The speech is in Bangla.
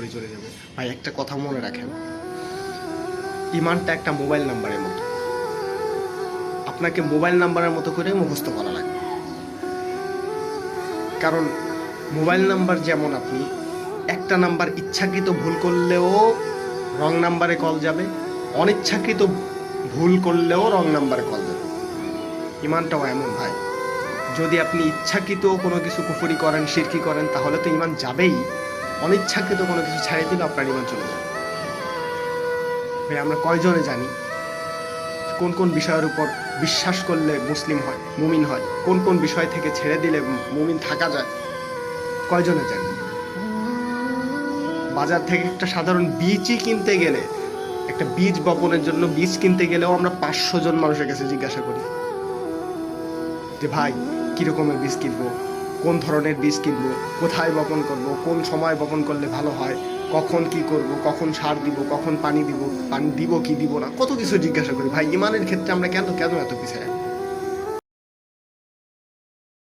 করে চলে যাবে। ভাই একটা কথা মনে রাখেন, ইমানটা একটা মোবাইল নাম্বারের মতো, আপনাকে মোবাইল নাম্বারের মতো করে মুখস্থ করা লাগবে। কারণ মোবাইল নাম্বার যেমন আপনি একটা নাম্বার ইচ্ছাকৃত ভুল করলেও রং নাম্বারে কল যাবে, অনিচ্ছাকৃত ভুল করলেও রং নাম্বারে কল যাবে। ইমানটাও এমন ভাই, যদি আপনি ইচ্ছাকৃত কোনো কিছু কুফরি করেন, শিরকি করেন, তাহলে তো ইমান যাবেই। অনিচ্ছাকৃত কোনো কিছু ছাড়িয়ে দিলে আপনার ইমান চলে যাবে। ভাই আমরা কয়জনে জানি কোন কোন বিষয়ের উপর বিশ্বাস করলে মুসলিম হয়, মুমিন হয়, কোন কোন বিষয় থেকে ছেড়ে দিলে মুমিন থাকা যায়? কয়জনে জানি? বাজার থেকে একটা সাধারণ বীজই কিনতে গেলে, একটা বীজ বপনের জন্য বীজ কিনতে গেলেও আমরা 500 জন মানুষের কাছে জিজ্ঞাসা করি যে ভাই কীরকমের বীজ কিনবো, কোন ধরনের বীজ কিনবো, কোথায় বপন করব, কোন সময় বপন করলে ভালো হয়, কখন কি করব, কখন সার দিব, কখন পানি দিব কি দিব না, কত কিছু জিজ্ঞাসা করি। ভাই ইমানের ক্ষেত্রে আমরা কেন এত পিছিয়ে?